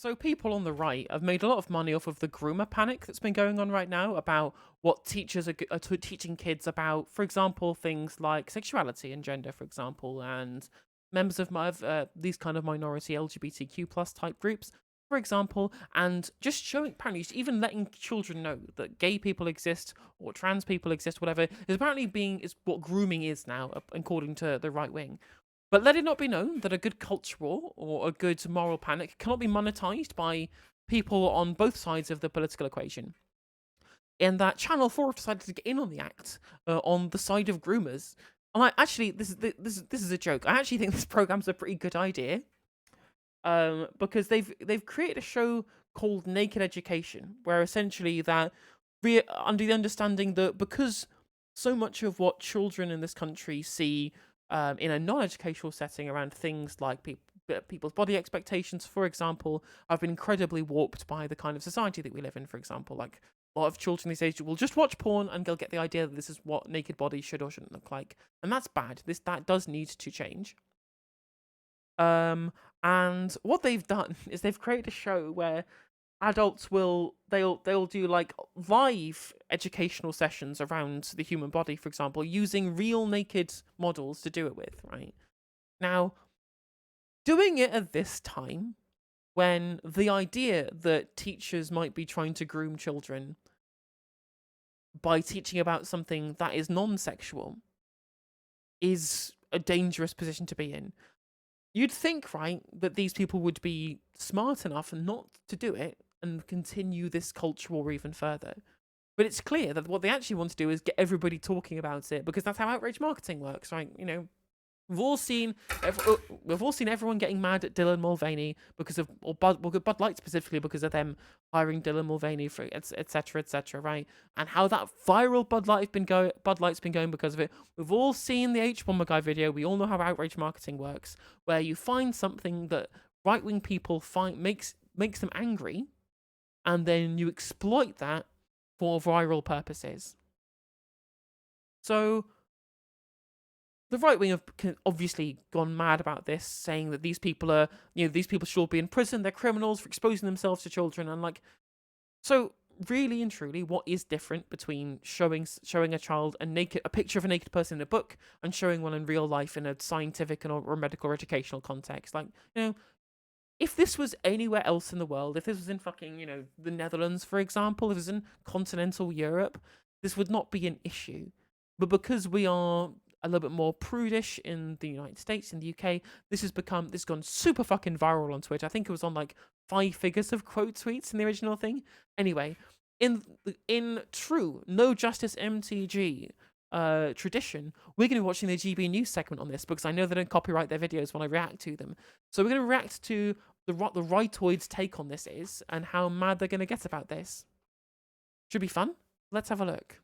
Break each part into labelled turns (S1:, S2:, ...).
S1: So people on the right have made a lot of money off of the groomer panic that's been going on right now about what teachers are teaching kids about, for example, things like sexuality and gender, for example, and members of these kind of minority LGBTQ plus type groups, for example, and just showing apparently even letting children know that gay people exist or trans people exist, whatever, is apparently is what grooming is now, according to the right wing. But let it not be known that a good culture war or a good moral panic cannot be monetized by people on both sides of the political equation. In that Channel 4 decided to get in on the act on the side of groomers. And I actually, this is a joke. I actually think this program's a pretty good idea, because they've created a show called Naked Education, where essentially under the understanding that because so much of what children in this country see in a non-educational setting around things like people's body expectations, for example, have been incredibly warped by the kind of society that we live in. For example, like a lot of children these days will just watch porn and they'll get the idea that this is what naked bodies should or shouldn't look like, and that's bad. That does need to change. And what they've done is they've created a show where adults they'll do like live educational sessions around the human body, for example, using real naked models to do it with, right? Now, doing it at this time when the idea that teachers might be trying to groom children by teaching about something that is non-sexual is a dangerous position to be in. You'd think, right, that these people would be smart enough not to do it and continue this culture war even further. But it's clear that what they actually want to do is get everybody talking about it, because that's how outrage marketing works, right? You know, we've all seen everyone getting mad at Dylan Mulvaney because of, or Bud Light specifically because of them hiring Dylan Mulvaney for etc., right? And how that viral Bud Light's been going because of it. We've all seen the H Bomber Guy video. We all know how outrage marketing works, where you find something that right wing people find makes them angry, and then you exploit that for viral purposes. So the right wing have obviously gone mad about this, saying that these people should all be in prison. They're criminals for exposing themselves to children, and so really and truly, what is different between showing a child a picture of a naked person in a book and showing one in real life in a scientific or medical or educational context? Like, if this was anywhere else in the world, if this was in fucking, the Netherlands, for example, if it was in continental Europe, this would not be an issue. But because we are a little bit more prudish in the United States, in the UK, this has gone super fucking viral on Twitter. I think it was on 5 figures of quote tweets in the original thing. Anyway, in true No Justice MTG tradition, we're going to be watching the GB News segment on this, because I know they don't copyright their videos when I react to them. So we're going to react to the rightoids' take on this is, and how mad they're going to get about this. Should be fun. Let's have a look.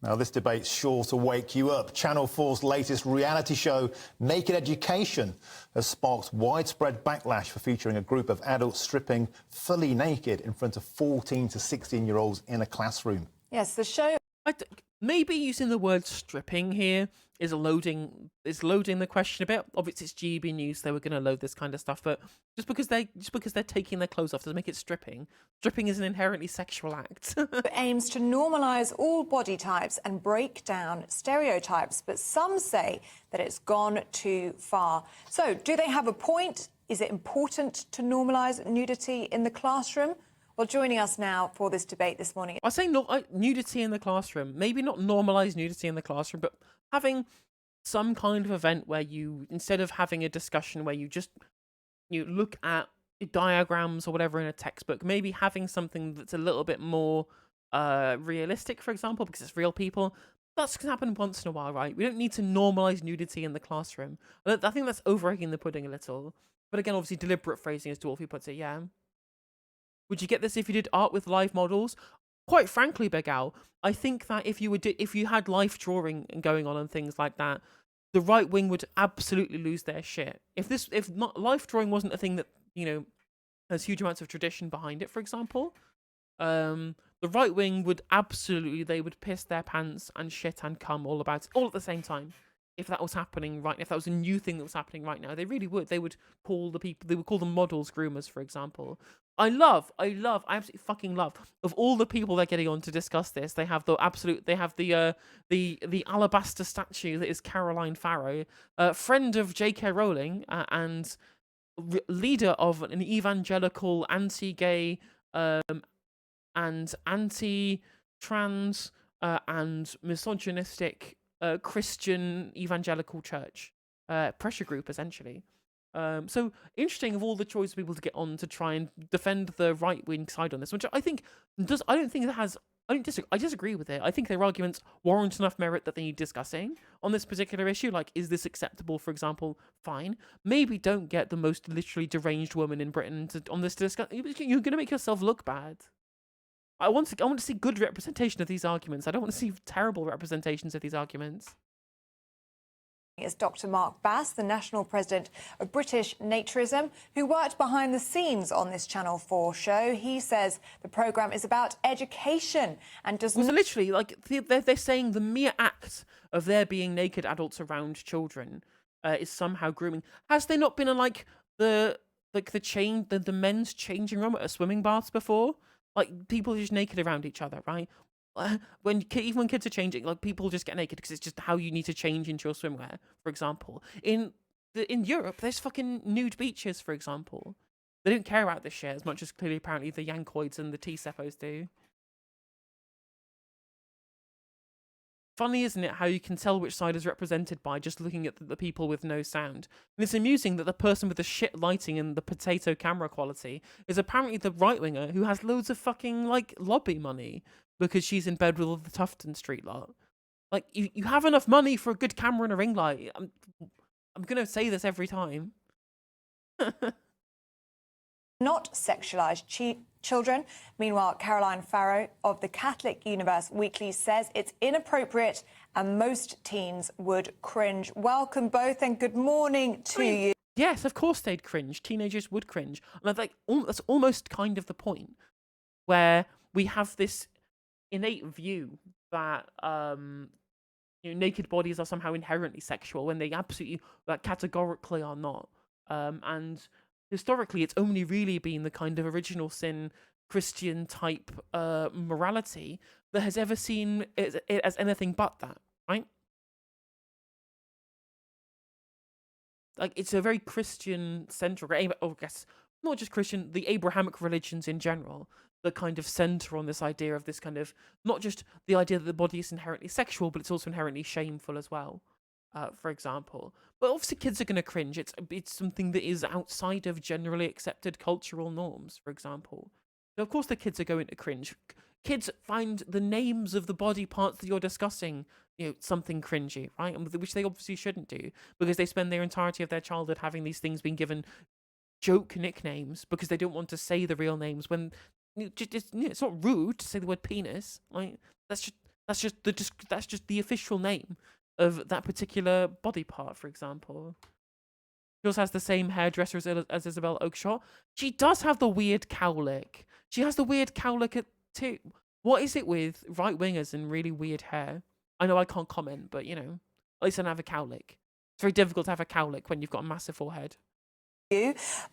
S2: Now, this debate's sure to wake you up. Channel 4's latest reality show, Naked Education, has sparked widespread backlash for featuring a group of adults stripping fully naked in front of 14 to 16-year-olds in a classroom.
S3: Yes, the show...
S1: Maybe using the word stripping here is loading the question a bit. Obviously, it's GB News; they were going to load this kind of stuff, but just because they're taking their clothes off doesn't make it stripping. Stripping is an inherently sexual act.
S3: It aims to normalise all body types and break down stereotypes, but some say that it's gone too far. So, do they have a point? Is it important to normalise nudity in the classroom? Well, joining us now for this debate this morning...
S1: I say nudity in the classroom. Maybe not normalise nudity in the classroom, but having some kind of event where you, instead of having a discussion where you look at diagrams or whatever in a textbook, maybe having something that's a little bit more realistic, for example, because it's real people. That's going to happen once in a while, right? We don't need to normalise nudity in the classroom. I think that's over-egging the pudding a little. But again, obviously, deliberate phrasing as to what he puts it, yeah. Would you get this if you did art with live models? Quite frankly, Big Al, I think that if you had life drawing going on and things like that, the right wing would absolutely lose their shit. If life drawing wasn't a thing that has huge amounts of tradition behind it, for example, the right wing would piss their pants and shit and cum all at the same time. if that was happening right, if that was a new thing that was happening right now, they really would. They would call the people, they would call them models groomers, for example. I absolutely fucking love. Of all the people they're getting on to discuss this, they have the alabaster statue that is Caroline Farrow, friend of J.K. Rowling, and leader of an evangelical, anti-gay, and anti-trans, and misogynistic Christian evangelical church pressure group, essentially. So interesting of all the choice of people to get on to try and defend the right wing side on this, which I think does. I don't think it has. I disagree with it. I think their arguments warrant enough merit that they need discussing on this particular issue. Like, is this acceptable? For example, fine. Maybe don't get the most literally deranged woman in Britain on this to discuss. You're going to make yourself look bad. I want to see good representation of these arguments. I don't want to see terrible representations of these arguments.
S3: Is Dr. Mark Bass, the national president of British Naturism, who worked behind the scenes on this Channel 4 show. He says the programme is about education and does not...
S1: literally, like, they're saying the mere act of there being naked adults around children is somehow grooming. Has there not been the men's changing room at a swimming baths before? Like, people just naked around each other, right? Even when kids are changing, like, people just get naked because it's just how you need to change into your swimwear, for example. In Europe, there's fucking nude beaches, for example. They don't care about this shit as much as clearly apparently the Yankoids and the T-Seppos do. Funny, isn't it, how you can tell which side is represented by just looking at the people with no sound. And it's amusing that the person with the shit lighting and the potato camera quality is apparently the right-winger who has loads of fucking, like, lobby money because she's in bed with all the Tufton Street lot. Like, you have enough money for a good camera and a ring light. I'm going to say this every time.
S3: Not sexualised children. Meanwhile, Caroline Farrow of the Catholic Universe Weekly says it's inappropriate and most teens would cringe. Welcome both and good morning to you.
S1: Yes, of course they'd cringe. Teenagers would cringe. And that's almost kind of the point, where we have this innate view that naked bodies are somehow inherently sexual when they absolutely, categorically are not. And historically, it's only really been the kind of original sin Christian type morality that has ever seen it as anything but that, right? Like, it's a very Christian-centric, I guess, not just Christian, the Abrahamic religions in general, that kind of center on this idea of this kind of, not just the idea that the body is inherently sexual, but it's also inherently shameful as well. For example. But obviously kids are going to cringe. It's something that is outside of generally accepted cultural norms, for example. So of course the kids are going to cringe. Kids find the names of the body parts that you're discussing, something cringy, right? Which they obviously shouldn't do, because they spend their entirety of their childhood having these things being given joke nicknames because they don't want to say the real names when it's not rude to say the word penis. Like, that's just the official name of that particular body part, for example. She also has the same hairdresser as Isabel Oakeshott. She does have the weird cowlick. She has the weird cowlick too. What is it with right-wingers and really weird hair? I know I can't comment, but, at least I don't have a cowlick. It's very difficult to have a cowlick when you've got a massive forehead.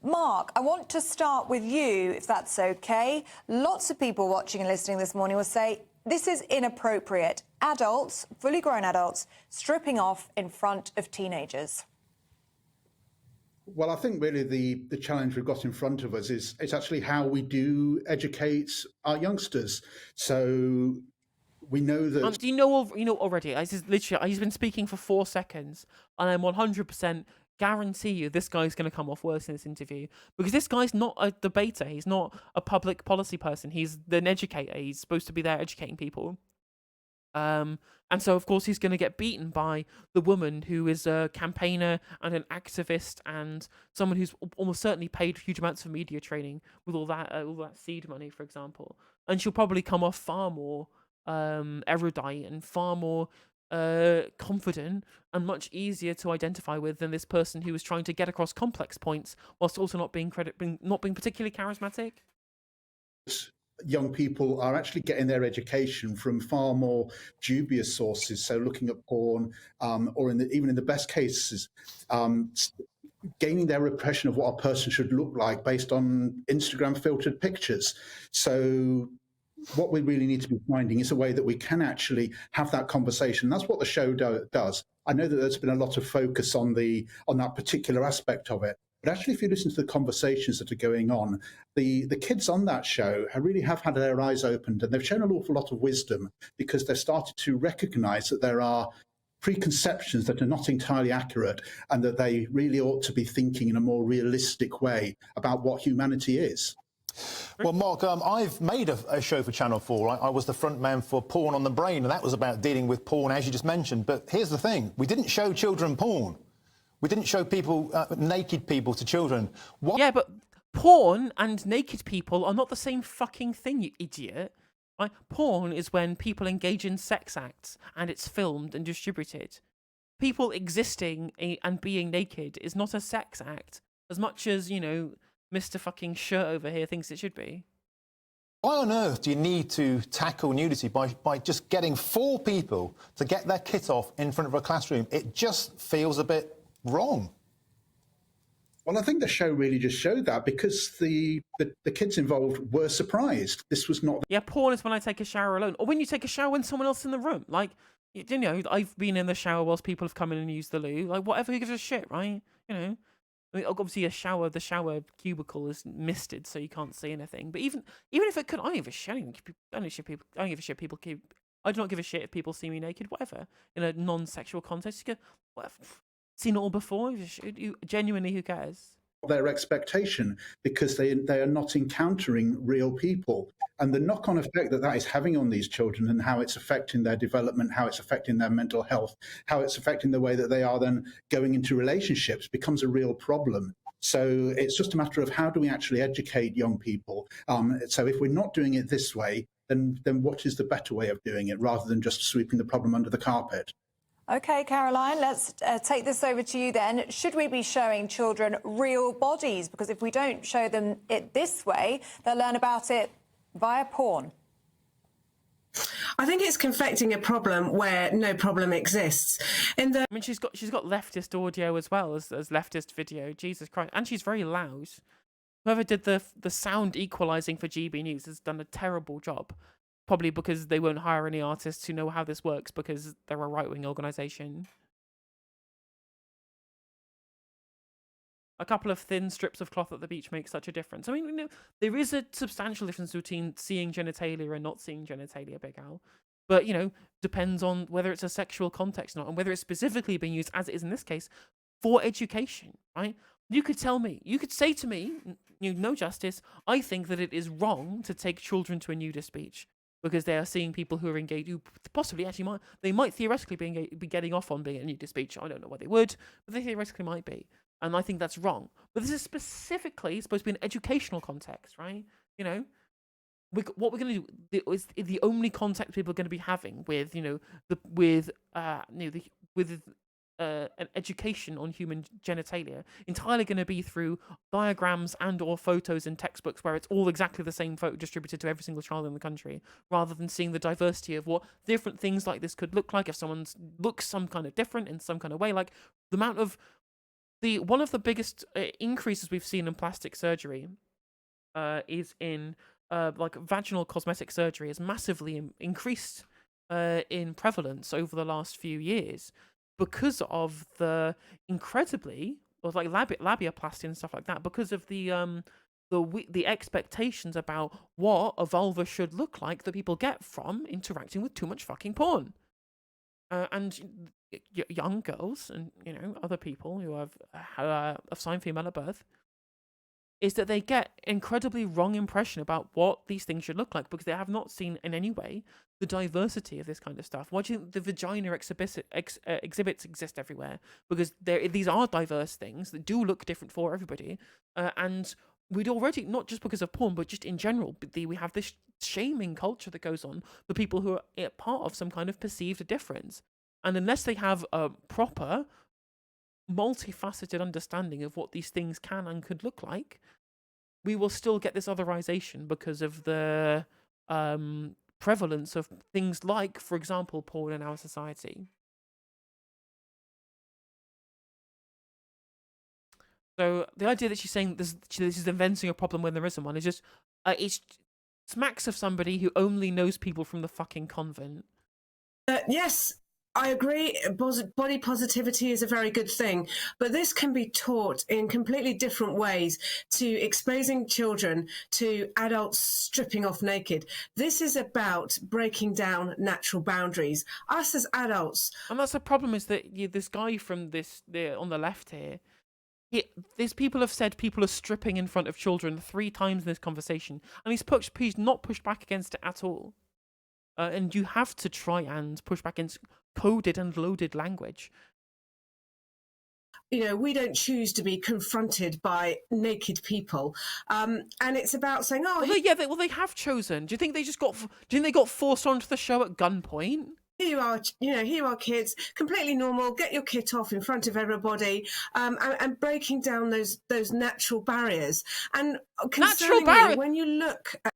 S3: Mark, I want to start with you, if that's okay. Lots of people watching and listening this morning will say, this is inappropriate. Adults, fully grown adults, stripping off in front of teenagers.
S4: Well, I think really the challenge we've got in front of us is it's actually how we do educate our youngsters. So we know that...
S1: do you know already? He's been speaking for 4 seconds, and I'm 100% guarantee you this guy's going to come off worse in this interview, because this guy's not a debater. He's not a public policy person. He's an educator. He's supposed to be there educating people. And so of course he's going to get beaten by the woman who is a campaigner and an activist and someone who's almost certainly paid huge amounts of media training with all that seed money, for example. And she'll probably come off far more erudite and far more confident and much easier to identify with than this person who was trying to get across complex points whilst also not being particularly charismatic.
S4: young people are actually getting their education from far more dubious sources. So looking at porn, or even in the best cases, gaining their impression of what a person should look like based on Instagram filtered pictures. So what we really need to be finding is a way that we can actually have that conversation. That's what the show does. I know that there's been a lot of focus on that particular aspect of it, but actually, if you listen to the conversations that are going on, the kids on that show really have had their eyes opened, and they've shown an awful lot of wisdom because they've started to recognise that there are preconceptions that are not entirely accurate, and that they really ought to be thinking in a more realistic way about what humanity is.
S2: Well, Mark, I've made a show for Channel 4. I was the front man for Porn on the Brain, and that was about dealing with porn, as you just mentioned. But here's the thing. We didn't show children porn. We didn't show people, naked people to children. Why?
S1: Yeah, but porn and naked people are not the same fucking thing, you idiot. Right? Porn is when people engage in sex acts and it's filmed and distributed. People existing and being naked is not a sex act, as much as, Mr. fucking shirt over here thinks it should be.
S2: Why on earth do you need to tackle nudity by just getting 4 people to get their kit off in front of a classroom? It just feels a bit wrong.
S4: Well, I think the show really just showed that, because the kids involved were surprised. This was not...
S1: Yeah, porn is when I take a shower alone, or when you take a shower when someone else is in the room. Like, I've been in the shower whilst people have come in and used the loo. Like, whatever, who gives a shit, right? I mean, obviously the shower cubicle is misted, so you can't see anything. But even if it could, I don't give a shit. I don't give a shit. I do not give a shit if people see me naked. Whatever, in a non-sexual context, you go, whatever. Seen it all before. Genuinely, who cares?
S4: Their expectation, because they are not encountering real people, and the knock-on effect that is having on these children, and how it's affecting their development, how it's affecting their mental health, how it's affecting the way that they are then going into relationships, becomes a real problem. So it's just a matter of how do we actually educate young people. So if we're not doing it this way, then what is the better way of doing it, rather than just sweeping the problem under the carpet?
S3: OK, Caroline, let's take this over to you then. Should we be showing children real bodies? Because if we don't show them it this way, they'll learn about it via porn.
S5: I think it's conflicting a problem where no problem exists.
S1: I mean, she's got leftist audio as well as leftist video. Jesus Christ, and she's very loud. Whoever did the sound equalizing for GB News has done a terrible job. Probably because they won't hire any artists who know how this works, because they're a right-wing organisation. A couple of thin strips of cloth at the beach make such a difference. I mean, there is a substantial difference between seeing genitalia and not seeing genitalia, Big Al. But, depends on whether it's a sexual context or not, and whether it's specifically being used, as it is in this case, for education, right? You could say to me, no justice, I think that it is wrong to take children to a nudist beach, because they are seeing people who are engaged, who possibly actually might theoretically be getting off on being at a nudist beach. I don't know what they would, but they theoretically might be. And I think that's wrong. But this is specifically supposed to be an educational context, right? What we're going to do is the only contact people are going to be having with, an education on human genitalia, entirely going to be through diagrams and or photos in textbooks where it's all exactly the same photo distributed to every single child in the country, rather than seeing the diversity of what different things like this could look like if someone looks some kind of different in some kind of way. Like the amount of one of the biggest increases we've seen in plastic surgery is in like vaginal cosmetic surgery has massively increased in prevalence over the last few years, because of the incredibly, or like labiaplasty and stuff like that, because of the expectations about what a vulva should look like that people get from interacting with too much fucking porn. And young girls and other people who have assigned female at birth, is that they get incredibly wrong impression about what these things should look like, because they have not seen in any way the diversity of this kind of stuff. Why do you think the vagina exhibits exist everywhere? Because these are diverse things that do look different for everybody. And we'd already, not just because of porn, but just in general, we have this shaming culture that goes on for people who are part of some kind of perceived difference. And unless they have a proper, multifaceted understanding of what these things can and could look like, we will still get this otherization because of the prevalence of things like, for example, porn in our society. So the idea that she's saying this is inventing a problem when there isn't one is just it smacks of somebody who only knows people from the fucking convent.
S5: Yes, I agree. Body positivity is a very good thing, but this can be taught in completely different ways to exposing children to adults stripping off naked. This is about breaking down natural boundaries. Us as adults.
S1: And that's the problem, is that this guy from on the left here, these people have said people are stripping in front of children 3 times in this conversation, and he's not pushed back against it at all. And you have to try and push back against coded and loaded language.
S5: You know, we don't choose to be confronted by naked people, and it's about saying, "Oh,
S1: well, they have chosen. Do you think they got forced onto the show at gunpoint?
S5: Here you are, kids, completely normal. Get your kit off in front of everybody, and breaking down those natural barriers. And concerningly, when you look at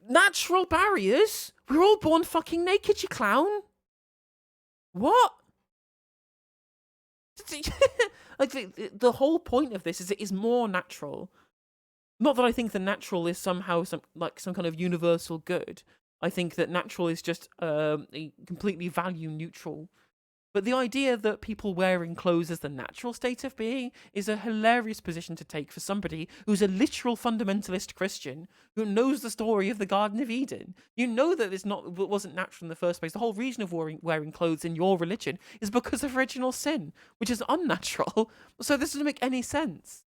S1: natural barriers, we're all born fucking naked, you clown. What? Like the whole point of this is it is more natural. Not that I think the natural is somehow some kind of universal good. I think that natural is just a completely value neutral. But the idea that people wearing clothes is the natural state of being is a hilarious position to take for somebody who's a literal fundamentalist Christian who knows the story of the Garden of Eden. You know that it wasn't natural in the first place. The whole reason of wearing clothes in your religion is because of original sin, which is unnatural. So this doesn't make any sense.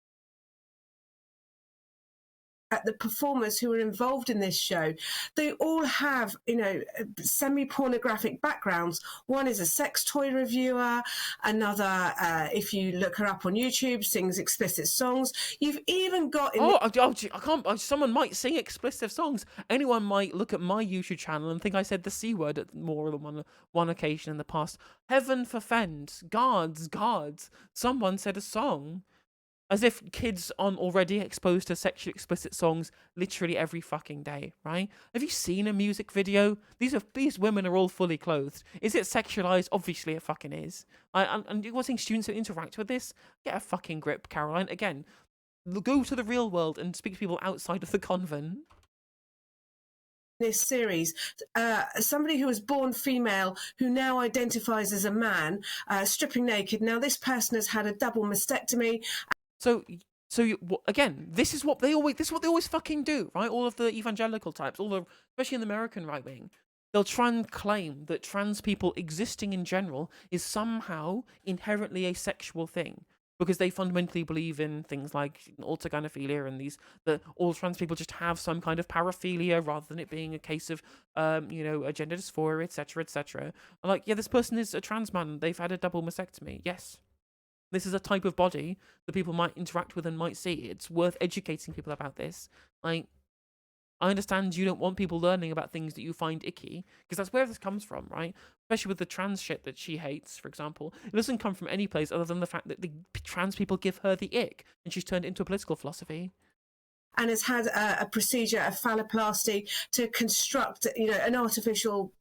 S5: At the performers who are involved in this show, they all have, semi-pornographic backgrounds. One is a sex toy reviewer, another, if you look her up on YouTube, sings explicit songs. You've even got...
S1: I can't... Someone might sing explicit songs. Anyone might look at my YouTube channel and think I said the C word at more than one occasion in the past. Heaven forfend. Guards. Someone said a song. As if kids aren't already exposed to sexually explicit songs literally every fucking day, right? Have you seen a music video? These women are all fully clothed. Is it sexualized? Obviously it fucking is. And you're wanting students to interact with this? Get a fucking grip, Caroline. Again, go to the real world and speak to people outside of the convent.
S5: This series, somebody who was born female who now identifies as a man, stripping naked. Now this person has had a double mastectomy.
S1: So again, this is what they always fucking do, right? All of the evangelical types, especially in the American right wing, they'll try and claim that trans people existing in general is somehow inherently a sexual thing because they fundamentally believe in things like orthogonophilia and that all trans people just have some kind of paraphilia rather than it being a case of a gender dysphoria, etc., etc. And like, yeah, this person is a trans man. They've had a double mastectomy. Yes. This is a type of body that people might interact with and might see. It's worth educating people about this. Like, I understand you don't want people learning about things that you find icky, because that's where this comes from, right? Especially with the trans shit that she hates, for example. It doesn't come from any place other than the fact that the trans people give her the ick, and she's turned it into a political philosophy.
S5: And has had a procedure, a phalloplasty, to construct, an artificial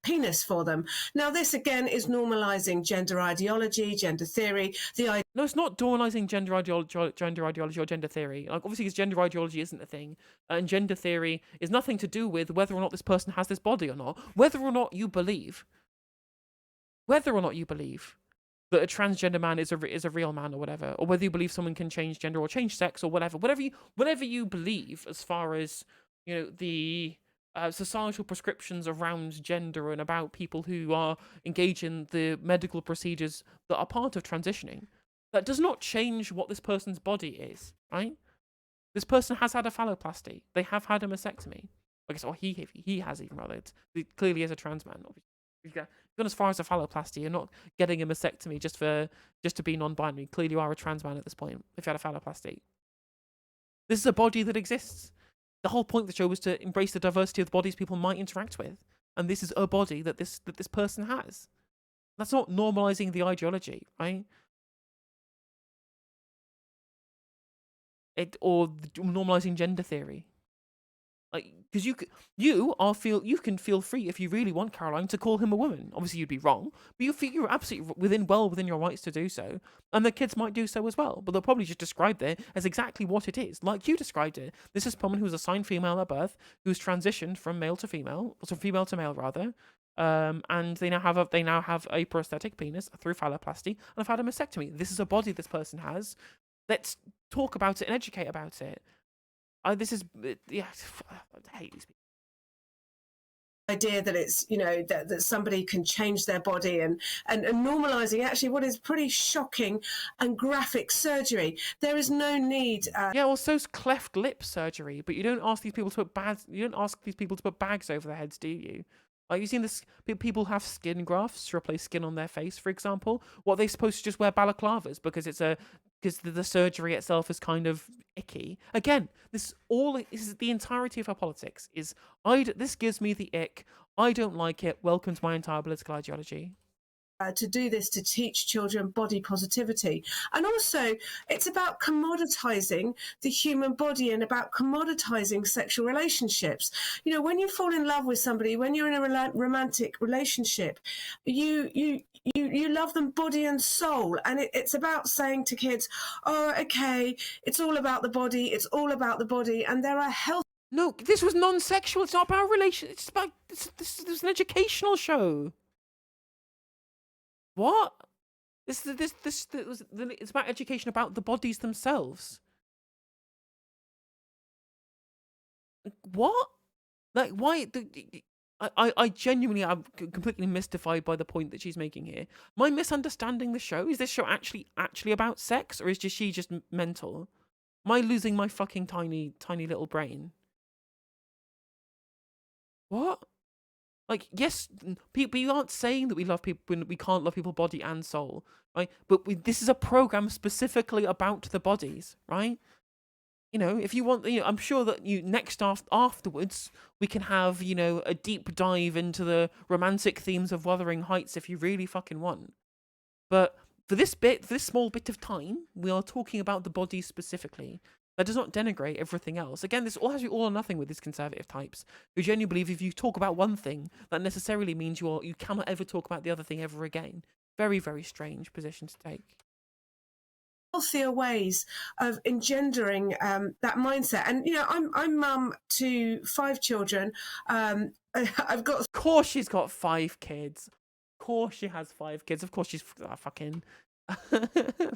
S5: penis for them. Now, this again is normalising gender ideology, gender theory.
S1: No, it's not normalising gender ideology or gender theory. Like, obviously, because gender ideology isn't a thing, and gender theory is nothing to do with whether or not this person has this body or not. Whether or not you believe that a transgender man is a real man or whatever, or whether you believe someone can change gender or change sex or whatever you believe as far as the societal prescriptions around gender and about people who are engaged in the medical procedures that are part of transitioning, that does not change what this person's body is, right? This person has had a phalloplasty. They have had a mastectomy. I guess, or he has even rather. He clearly is a trans man. You've gone as far as a phalloplasty. You're not getting a mastectomy just to be non-binary. Clearly, you are a trans man at this point if you had a phalloplasty. This is a body that exists. The whole point of the show was to embrace the diversity of the bodies people might interact with, and this is a body that this person has. That's not normalizing the ideology, right? or normalizing gender theory. Like, because you can feel free if you really want Caroline to call him a woman. Obviously, you'd be wrong, but you feel you're absolutely within your rights to do so, and the kids might do so as well. But they'll probably just describe it as exactly what it is, like you described it. This is someone who was assigned female at birth, who's transitioned from male to female, or from female to male rather, and they now have a prosthetic penis through phalloplasty and have had a mastectomy. This is a body this person has. Let's talk about it and educate about it. Yeah, I hate these people.
S5: Idea that it's, you know, that somebody can change their body and normalizing actually what is pretty shocking and graphic surgery. There is no need.
S1: Yeah, well, so's cleft lip surgery, but you don't ask these people to put bags over their heads, do you? Like, you've seen this, people have skin grafts to replace skin on their face, for example. What, are they supposed to just wear balaclavas because the surgery itself is kind of icky? Again, this is the entirety of our politics. This gives me the ick. I don't like it. Welcome to my entire political ideology.
S5: To do this to teach children body positivity. And also, it's about commoditizing the human body and about commoditizing sexual relationships. You know, when you fall in love with somebody, when you're in a romantic relationship, you love them body and soul. And it's about saying to kids, oh, okay, it's all about the body. It's all about the body. And there are health.
S1: No, this was non-sexual. It's not about relation. It's about this is an educational show. What? It's about education about the bodies themselves. What? Like, why? I genuinely am completely mystified by the point that she's making here. Am I misunderstanding the show? Is this show actually about sex, or is she just mental? Am I losing my fucking tiny little brain? What? Like, yes, we aren't saying that we love people when we can't love people body and soul, right? But this is a program specifically about the bodies, right? You know, if you want, I'm sure that afterwards we can have, a deep dive into the romantic themes of Wuthering Heights if you really fucking want. But for this small bit of time, we are talking about the bodies specifically. That does not denigrate everything else. Again, this all has to be all or nothing with these conservative types who genuinely believe if you talk about one thing, that necessarily means you cannot ever talk about the other thing ever again. Very, very strange position to take.
S5: Healthier ways of engendering that mindset. And I'm mum to 5 children. I've got.
S1: Of course, she's got 5 kids. Of course, she has 5 kids. Of course, she's fucking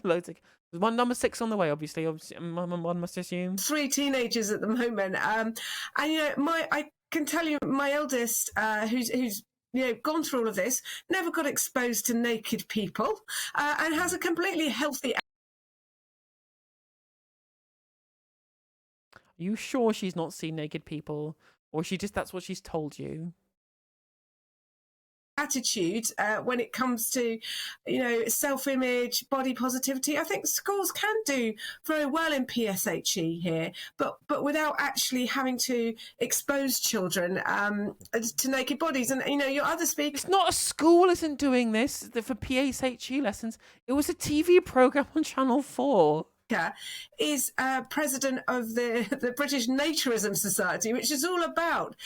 S1: loads of. There's one number 6 on the way. Obviously, one must assume
S5: 3 teenagers at the moment. And I can tell you, my eldest, who's gone through all of this, never got exposed to naked people, and has a completely healthy.
S1: Are you sure she's not seen naked people, or that's what she's told you?
S5: Attitude when it comes to self-image, body positivity. I think schools can do very well in PSHE here, but without actually having to expose children to naked bodies. And your other speakers,
S1: it's not a school isn't doing this for PSHE lessons. It was a TV program on Channel 4.
S5: Is president of the British Naturism Society, which is all about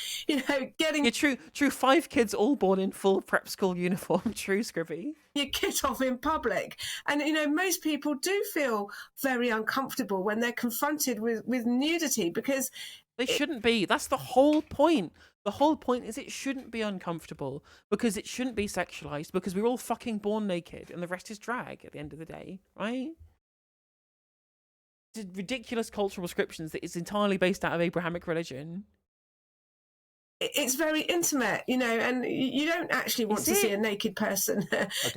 S5: getting
S1: true 5 kids all born in full prep school uniform. True, Scribby.
S5: Your kit off in public, and most people do feel very uncomfortable when they're confronted with nudity, because
S1: they shouldn't be. That's the whole point. The whole point is it shouldn't be uncomfortable, because it shouldn't be sexualized, because we're all fucking born naked and the rest is drag at the end of the day, right? Ridiculous cultural prescriptions that is entirely based out of Abrahamic religion.
S5: It's very intimate, and you don't actually want to see a naked person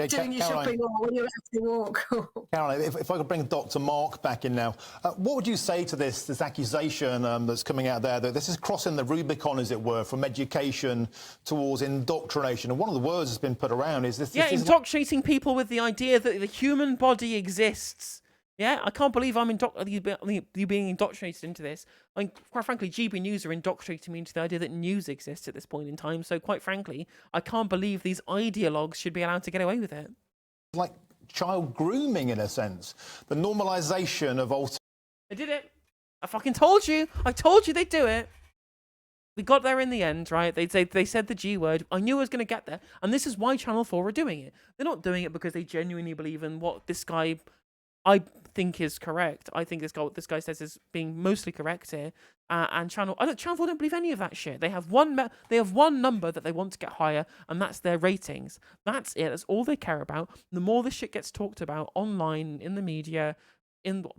S5: doing your shopping or when you're out to walk.
S2: Caroline, if I could bring Dr. Mark back in now, what would you say to this accusation that's coming out there that this is crossing the Rubicon, as it were, from education towards indoctrination? And one of the words that's been put around is this.
S1: Indoctrinating people with the idea that the human body exists. Yeah, I can't believe you being indoctrinated into this. I mean, quite frankly, GB News are indoctrinating me into the idea that news exists at this point in time. So, quite frankly, I can't believe these ideologues should be allowed to get away with it.
S2: Like child grooming, in a sense. The normalisation of
S1: I did it. I fucking told you. I told you they'd do it. We got there in the end, right? They said the G word. I knew I was going to get there. And this is why Channel 4 are doing it. They're not doing it because they genuinely believe in what this guy, I think, is correct. I think what this guy says is being mostly correct here. And Channel 4 don't believe any of that shit. They have one number that they want to get higher, and that's their ratings. That's it. That's all they care about. The more this shit gets talked about online, in the media,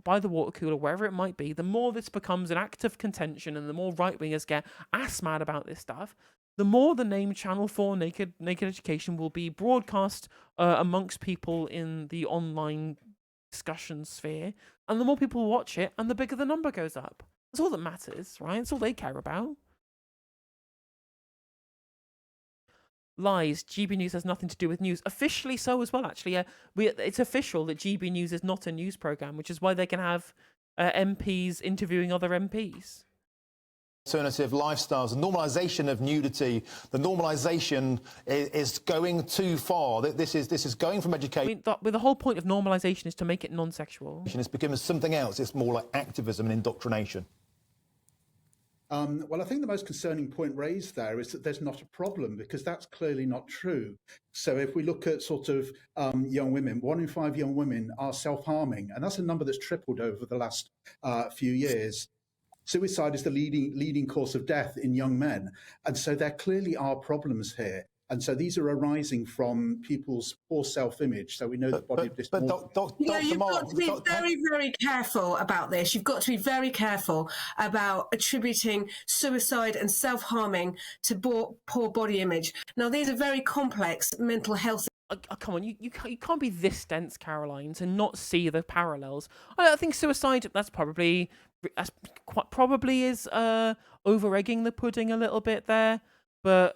S1: by the water cooler, wherever it might be, the more this becomes an act of contention, and the more right wingers get ass mad about this stuff, the more the name Channel 4 Naked Education will be broadcast amongst people in the online discussion sphere, and the more people watch it, and the bigger the number goes up. That's all that matters, right? That's all they care about. Lies. GB News has nothing to do with news. Officially so as well, actually. It's official that GB News is not a news program, which is why they can have MPs interviewing other MPs.
S2: Alternative lifestyles, the normalisation of nudity, the normalisation is going too far. This is going from education.
S1: I mean, the whole point of normalisation is to make it non-sexual.
S2: It's becoming something else. It's more like activism and indoctrination.
S4: Well, I think the most concerning point raised there is that there's not a problem, because that's clearly not true. So if we look at sort of young women, 1 in 5 young women are self-harming, and that's a number that's tripled over the last few years. Suicide is the leading cause of death in young men. And so there clearly are problems here. And so these are arising from people's poor self-image. So we know the body of dysmorphia.
S5: You've got to be very, very careful about this. You've got to be very careful about attributing suicide and self-harming to poor body image. Now, these are very complex mental health.
S1: Come on, you can't be this dense, Caroline, to not see the parallels. I think suicide, that's probably is over-egging the pudding a little bit there, but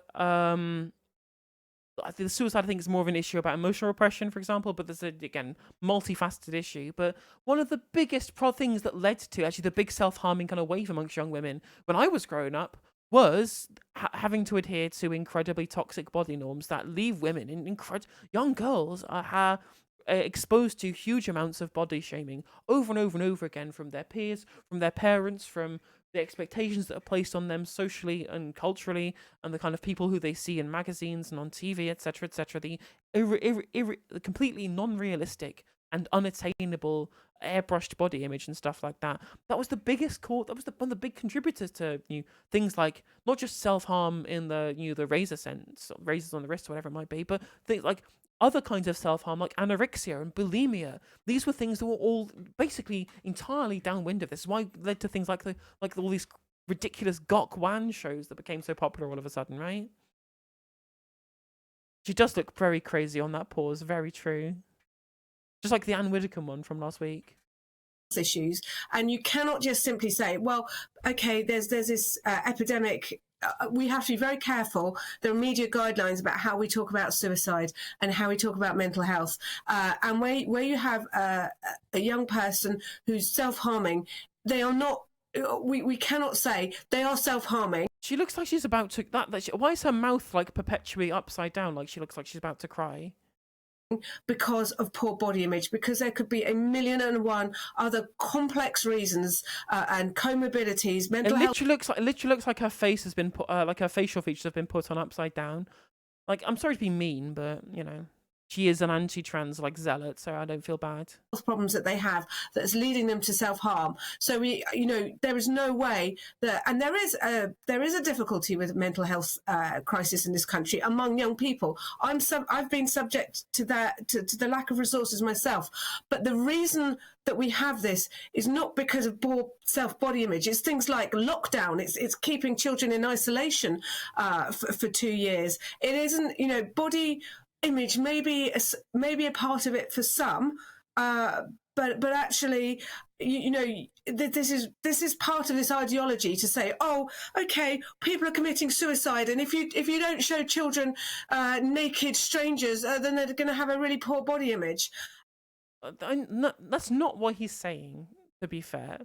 S1: I think the suicide, I think, is more of an issue about emotional repression, for example, but there's again multifaceted issue. But one of the biggest things that led to actually the big self-harming kind of wave amongst young women when I was growing up was having to adhere to incredibly toxic body norms that leave women young girls are exposed to huge amounts of body shaming over and over and over again from their peers, from their parents, from the expectations that are placed on them socially and culturally, and the kind of people who they see in magazines and on TV, etc., etc. The completely non-realistic and unattainable airbrushed body image and stuff like that. That was the biggest cause. That was one of the big contributors to things like not just self-harm in the the razor sense, razors on the wrist or whatever it might be, but things like other kinds of self-harm like anorexia and bulimia. These were things that were all basically entirely downwind of this. Why led to things like all these ridiculous Gok Wan shows that became so popular all of a sudden, right? She does look very crazy on that pause, very true. Just like the Anne Widdecombe one from last week.
S5: Issues, and you cannot just simply say, well, okay, there's this epidemic. We have to be very careful. There are media guidelines about how we talk about suicide and how we talk about mental health. And where you have a young person who's self-harming, they are not. We cannot say they are self-harming.
S1: She looks like she's about to. Why is her mouth like perpetually upside down? Like she looks like she's about to cry.
S5: Because of poor body image, because there could be 1,000,001 other complex reasons and comorbidities. Mental health.
S1: It literally looks like her face has been put, like her facial features have been put on upside down. Like, I'm sorry to be mean, but she is an anti-trans zealot, so I don't feel bad.
S5: Problems that they have that's leading them to self-harm. So there is no way that, and there is a difficulty with mental health crisis in this country among young people. I've been subject to that, to the lack of resources myself. But the reason that we have this is not because of poor self-body image. It's things like lockdown. It's keeping children in isolation for 2 years. It isn't, body image maybe a part of it for some, but actually, this is part of this ideology to say, oh, okay, people are committing suicide, and if you don't show children naked strangers, then they're going to have a really poor body image.
S1: That's not what he's saying, to be fair.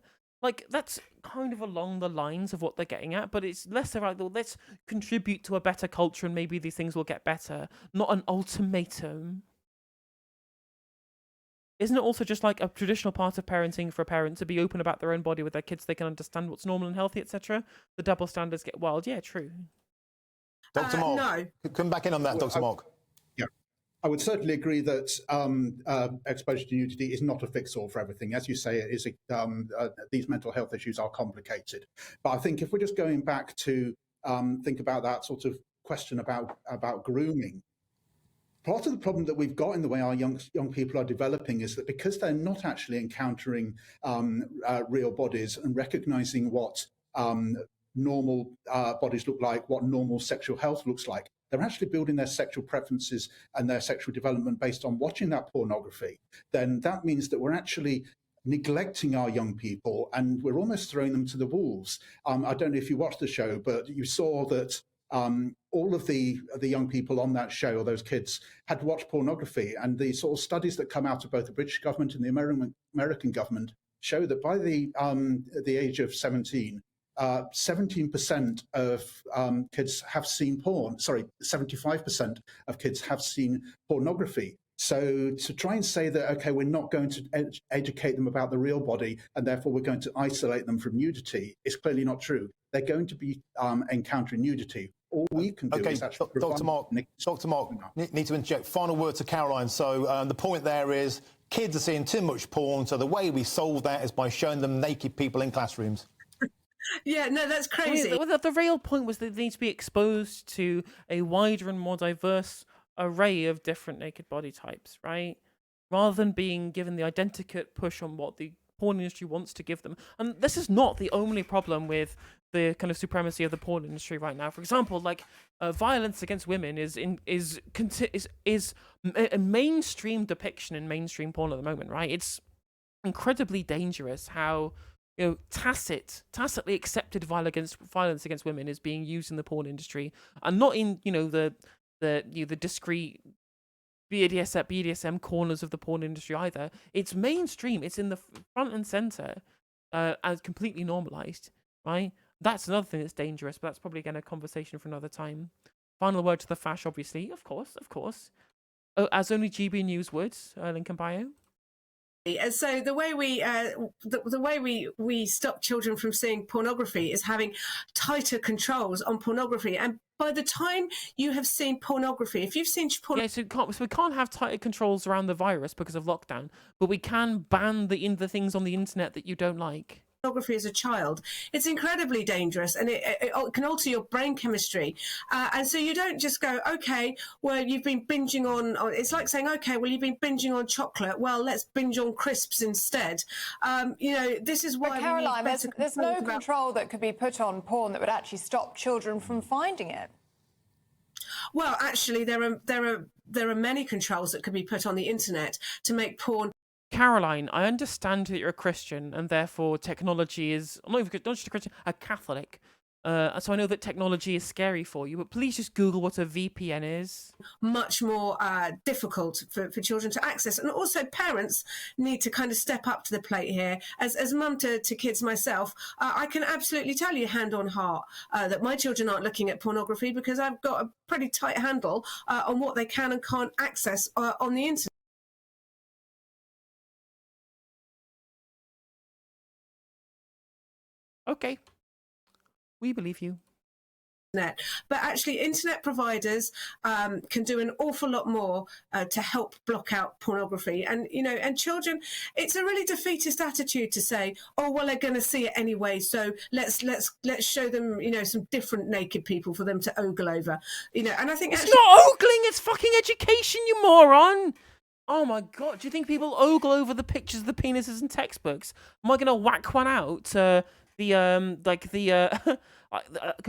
S1: That's kind of along the lines of what they're getting at, but it's less about, let's contribute to a better culture and maybe these things will get better, not an ultimatum. isn't it also just like a traditional part of parenting for a parent to be open about their own body with their kids so they can understand what's normal and healthy, etc.? The double standards get wild. Yeah, true.
S2: Dr. Mark,
S5: No.
S2: come back in on that, Dr. Mark.
S4: Yeah, I would certainly agree that exposure to nudity is not a fix-all for everything. As you say, it is these mental health issues are complicated. But I think if we're just going back to think about that sort of question about grooming, part of the problem that we've got in the way our young people are developing is that because they're not actually encountering real bodies and recognizing what normal bodies look like, what normal sexual health looks like, they're actually building their sexual preferences and their sexual development based on watching that pornography. Then that means that we're actually neglecting our young people and we're almost throwing them to the wolves. I don't know if you watched the show, but you saw that all of the young people on that show, or those kids, had watched pornography, and the sort of studies that come out of both the British government and the American government show that by the age of 17, 17% of kids have seen porn. Sorry, 75% of kids have seen pornography. So to try and say that, okay, we're not going to educate them about the real body and therefore we're going to isolate them from nudity is clearly not true. They're going to be encountering nudity. All we can do is actually
S2: Dr. Mark, need to interject. Final word to Caroline. So the point there is kids are seeing too much porn, so the way we solve that is by showing them naked people in classrooms.
S5: Yeah, no, that's crazy.
S1: The real point was that they need to be exposed to a wider and more diverse array of different naked body types, right? Rather than being given the identikit push on what the porn industry wants to give them. And this is not the only problem with the kind of supremacy of the porn industry right now. For example, like violence against women is a mainstream depiction in mainstream porn at the moment, right? It's incredibly dangerous how tacitly accepted violence against women is being used in the porn industry, and not in the discrete BDSM corners of the porn industry either. It's mainstream. It's in the front and center, as completely normalized, right? That's another thing that's dangerous, but that's probably again a conversation for another time. Final word to the fash, obviously, of course. As only GB News would, link in bio.
S5: And so the way we stop children from seeing pornography is having tighter controls on pornography. And by the time you have seen pornography, if you've seen pornography,
S1: so we can't have tighter controls around the virus because of lockdown, but we can ban the things on the internet that you don't like.
S5: Pornography as a child, it's incredibly dangerous, and it can alter your brain chemistry. And so you don't just go, okay, well, you've been binging on. It's like saying, okay, well, you've been binging on chocolate. Well, let's binge on crisps instead. This is why.
S3: But Caroline, there's no control that could be put on porn that would actually stop children from finding it.
S5: Well, actually, there are many controls that could be put on the internet to make porn.
S1: Caroline, I understand that you're a Christian and therefore technology is not just a Christian, a Catholic. So I know that technology is scary for you, but please just Google what a VPN is.
S5: Much more difficult for children to access. And also parents need to kind of step up to the plate here. As mum to kids myself, I can absolutely tell you hand on heart that my children aren't looking at pornography because I've got a pretty tight handle on what they can and can't access on the internet.
S1: Okay. We believe you.
S5: But actually, internet providers can do an awful lot more to help block out pornography. And and children, it's a really defeatist attitude to say, oh well, they're going to see it anyway, so let's show them some different naked people for them to ogle over. And I think
S1: it's not ogling, it's fucking education, you moron. Oh my god, do you think people ogle over the pictures of the penises in textbooks? Am I going to whack one out? A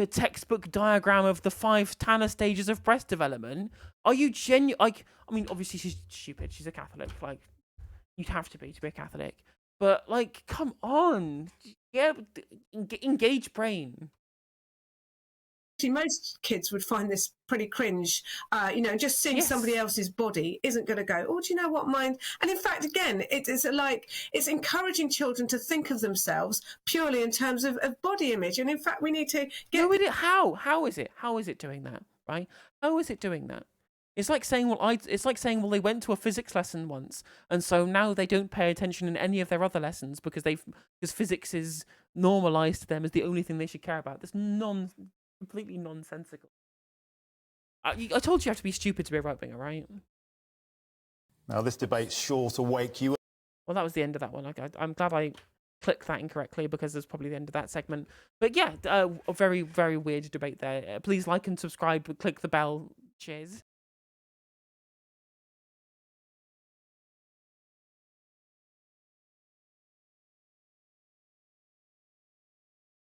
S1: textbook diagram of the 5 Tanner stages of breast development. Are you genuine? Like, I mean, obviously she's stupid. She's a Catholic. Like, you'd have to be a Catholic. But like, come on, yeah, engage brain.
S5: Most kids would find this pretty cringe, just seeing somebody else's body isn't going to go, oh, do you know what, mine? And in fact, again, it's encouraging children to think of themselves purely in terms of body image. And in fact, we need to get...
S1: No, how is it? How is it doing that, right? How is it doing that? It's like saying, well, they went to a physics lesson once, and so now they don't pay attention in any of their other lessons because physics is normalized to them as the only thing they should care about. That's completely nonsensical. I told you have to be stupid to be a right winger, right?
S2: Now, this debate's sure to wake you up.
S1: Well, that was the end of that one. I'm glad I clicked that incorrectly because there's probably the end of that segment. But yeah, a very, very weird debate there. Please like and subscribe, click the bell. Cheers.